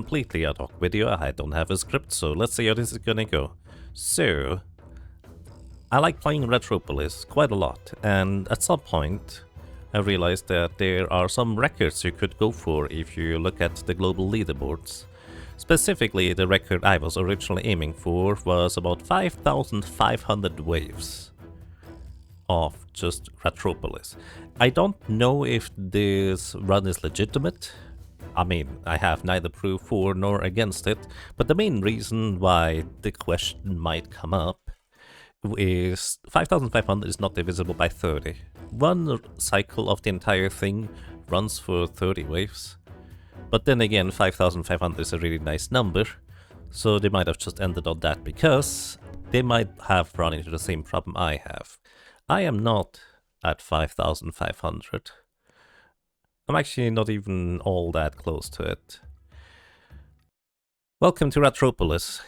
completely ad hoc video. I don't have a script, so let's see how this is gonna go. So, I like playing Ratropolis quite a lot, and at some point I realized that there are some records you could go for if you look at the global leaderboards. Specifically, the record I was originally aiming for was about 5,500 waves of just Ratropolis. I don't know if this run is legitimate. I mean, I have neither proof for nor against it, but the main reason why the question might come up is 5,500 is not divisible by 30. One cycle of the entire thing runs for 30 waves. But then again, 5,500 is a really nice number, so they might have just ended on that because they might have run into the same problem I have. I am not at 5,500. I'm actually not even all that close to it. Welcome to Ratropolis.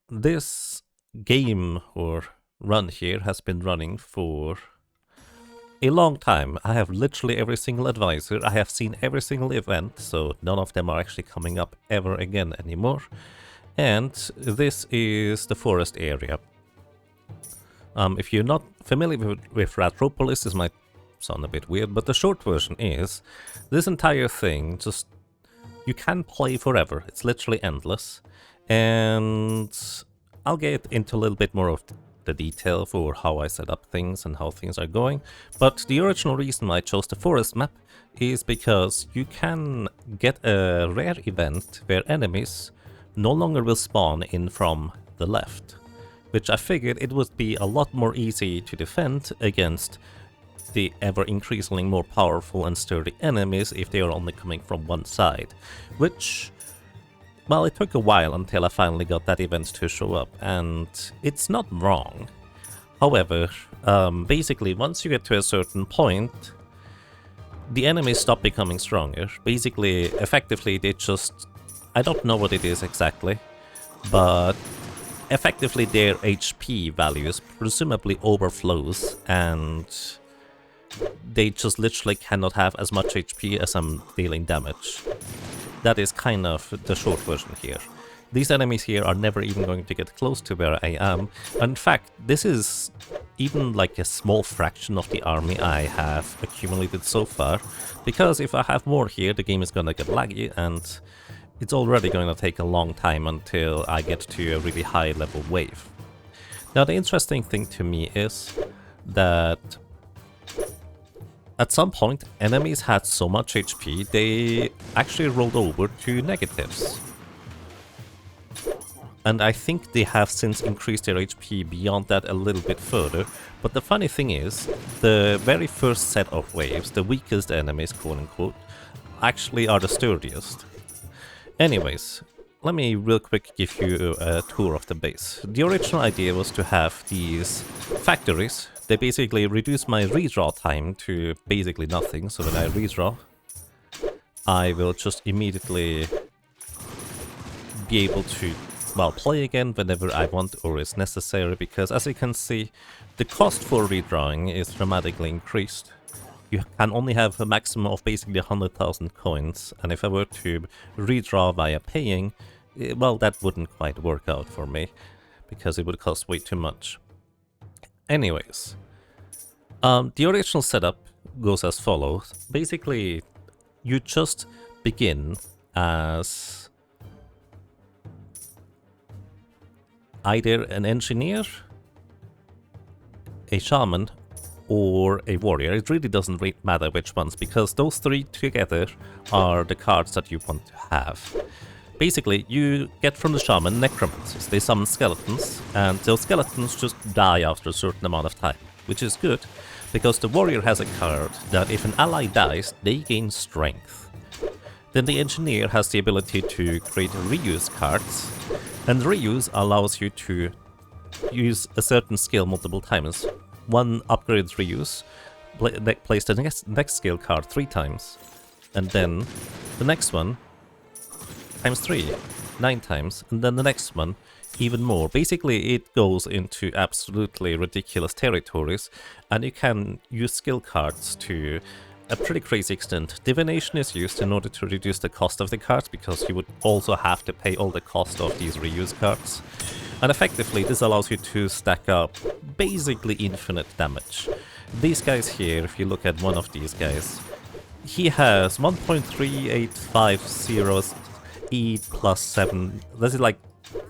This game or run here has been running for a long time. I have literally every single advisor. I have seen every single event, so none of them are actually coming up ever again anymore. And this is the forest area. If you're not familiar with Ratropolis, this might sound a bit weird, but the short version is this entire thing just you can play forever. It's literally endless, and I'll get into a little bit more of the detail for how I set up things and how things are going. But the original reason I chose the forest map is because you can get a rare event where enemies no longer will spawn in from the left, which I figured it would be a lot more easy to defend against the ever increasingly more powerful and sturdy enemies if they are only coming from one side, which, well, it took a while until I finally got that event to show up, and it's not wrong. However, basically once you get to a certain point, the enemies stop becoming stronger. Basically, effectively, they just, I don't know what it is exactly, but effectively their HP values presumably overflows, and they just literally cannot have as much HP as I'm dealing damage. That is kind of the short version here. These enemies here are never even going to get close to where I am. In fact, this is even like a small fraction of the army I have accumulated so far, because if I have more here, the game is gonna get laggy, and it's already going to take a long time until I get to a really high level wave. Now, the interesting thing to me is that at some point, enemies had so much HP, they actually rolled over to negatives. And I think they have since increased their HP beyond that a little bit further. But the funny thing is, the very first set of waves, the weakest enemies, quote-unquote, actually are the sturdiest. Anyways, let me real quick give you a tour of the base. The original idea was to have these factories. They basically reduce my redraw time to basically nothing, so when I redraw, I will just immediately be able to, well, play again whenever I want or is necessary, because as you can see, the cost for redrawing is dramatically increased. You can only have a maximum of basically 100,000 coins, and if I were to redraw via paying, well, that wouldn't quite work out for me, because it would cost way too much. Anyways, the original setup goes as follows. Basically, you just begin as either an engineer, a shaman, or a warrior. It really doesn't matter which ones, because those three together are the cards that you want to have. Basically, you get from the shaman necromancers. They summon skeletons, and those skeletons just die after a certain amount of time, which is good, because the warrior has a card that if an ally dies, they gain strength. Then the engineer has the ability to create reuse cards, and reuse allows you to use a certain skill multiple times. One upgraded reuse plays the next skill card 3 times, and then the next one times 3, 9 times, and then the next one even more. Basically, it goes into absolutely ridiculous territories, and you can use skill cards to a pretty crazy extent. Divination is used in order to reduce the cost of the cards, because you would also have to pay all the cost of these reuse cards. And effectively, this allows you to stack up basically infinite damage. These guys here, if you look at one of these guys, he has 1.3850 E plus 7. This is like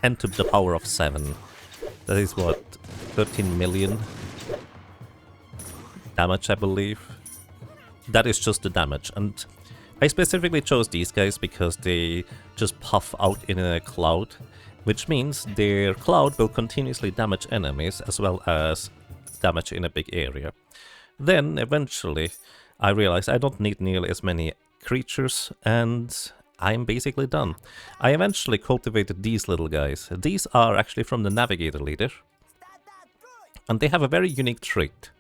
10 to the power of 7. That is what, 13 million damage, I believe. That is just the damage. And I specifically chose these guys because they just puff out in a cloud, which means their cloud will continuously damage enemies as well as damage in a big area. Then eventually I realized I don't need nearly as many creatures, and I'm basically done. I eventually cultivated these little guys. These are actually from the Navigator leader, and they have a very unique trait.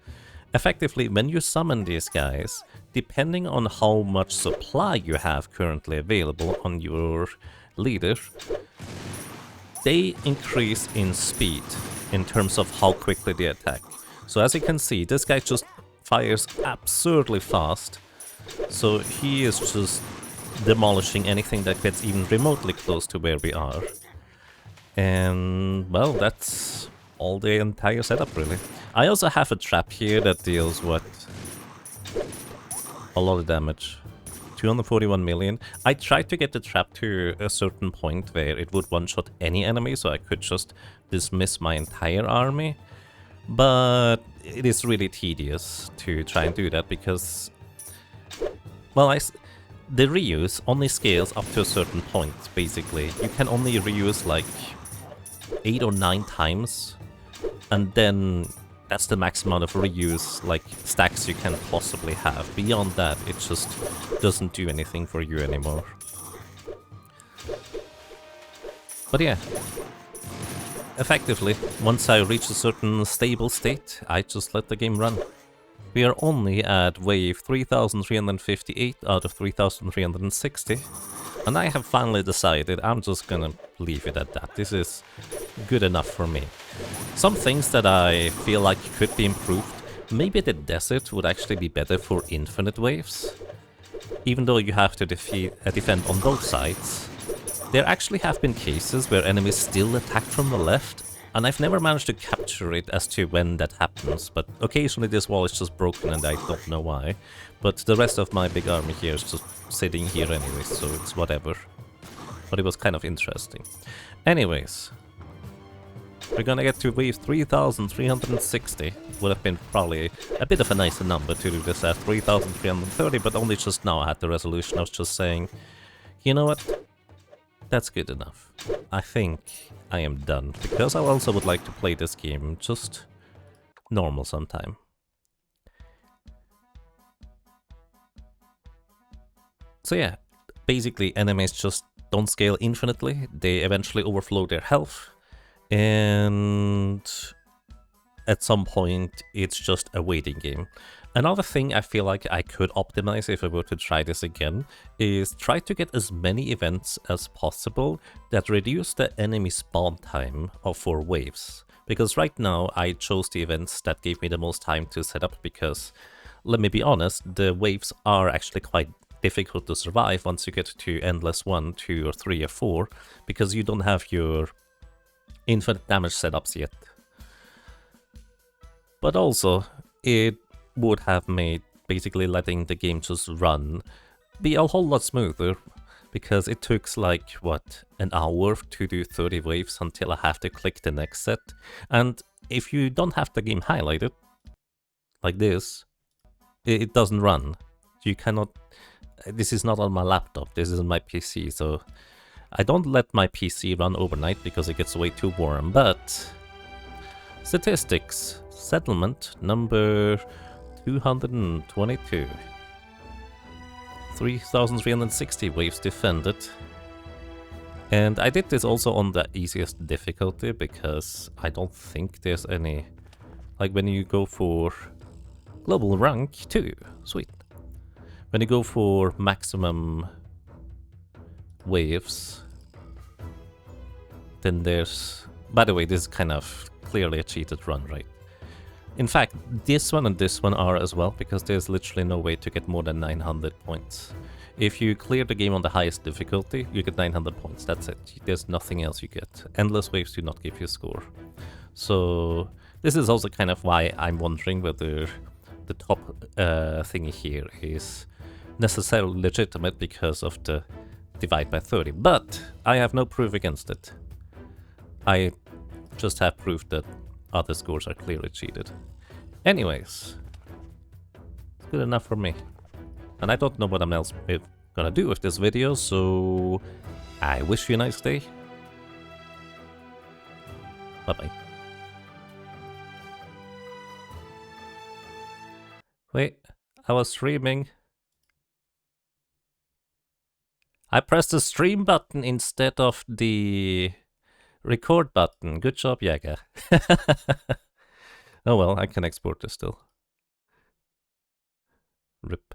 Effectively, when you summon these guys, depending on how much supply you have currently available on your leader, they increase in speed in terms of how quickly they attack. So as you can see, this guy just fires absurdly fast, so he is just demolishing anything that gets even remotely close to where we are. And, well, that's all the entire setup, really. I also have a trap here that deals with a lot of damage. 241 million. I tried to get the trap to a certain point where it would one-shot any enemy, so I could just dismiss my entire army. But it is really tedious to try and do that because, well, the reuse only scales up to a certain point, basically. You can only reuse like 8 or 9 times, and then that's the max amount of reuse, like, stacks you can possibly have. Beyond that, it just doesn't do anything for you anymore. But yeah, effectively, once I reach a certain stable state, I just let the game run. We are only at wave 3358 out of 3360, and I have finally decided I'm just gonna leave it at that. This is good enough for me. Some things that I feel like could be improved. Maybe the desert would actually be better for infinite waves. Even though you have to defend on both sides, there actually have been cases where enemies still attack from the left, and I've never managed to capture it as to when that happens, but occasionally this wall is just broken and I don't know why. But the rest of my big army here is just sitting here anyway, so it's whatever. But it was kind of interesting. Anyways, we're gonna get to wave 3360. Would have been probably a bit of a nicer number to do this at 3330, but only just now I had the resolution. I was just saying, you know what? That's good enough. I think I am done, because I also would like to play this game just normal sometime. So yeah, basically enemies just don't scale infinitely, they eventually overflow their health, and at some point it's just a waiting game. Another thing I feel like I could optimize if I were to try this again is try to get as many events as possible that reduce the enemy spawn time for waves. Because right now I chose the events that gave me the most time to set up, because, let me be honest, the waves are actually quite difficult to survive once you get to Endless 1, 2 or 3 or 4, because you don't have your infinite damage setups yet. But also, it would have made basically letting the game just run be a whole lot smoother, because it took like, what, an hour to do 30 waves until I have to click the next set. And if you don't have the game highlighted, like this, it doesn't run. You cannot... This is not on my laptop, this is on my PC, so I don't let my PC run overnight because it gets way too warm, but... Statistics. Settlement number 222. 3360 waves defended. And I did this also on the easiest difficulty, because I don't think there's any... Like when you go for global rank 2, sweet. When you go for maximum waves, then there's... By the way, this is kind of clearly a cheated run, right? In fact, this one and this one are as well, because there's literally no way to get more than 900 points. If you clear the game on the highest difficulty, you get 900 points, that's it. There's nothing else you get. Endless waves do not give you a score. So this is also kind of why I'm wondering whether the top thingy here is necessarily legitimate because of the divide by 30. But I have no proof against it. I just have proof that other scores are clearly cheated. Anyways, it's good enough for me. And I don't know what I'm else gonna do with this video, so I wish you a nice day. Bye-bye. Wait, I was streaming. I pressed the stream button instead of the record button. Good job, Jäger. Oh well, I can export this still. RIP.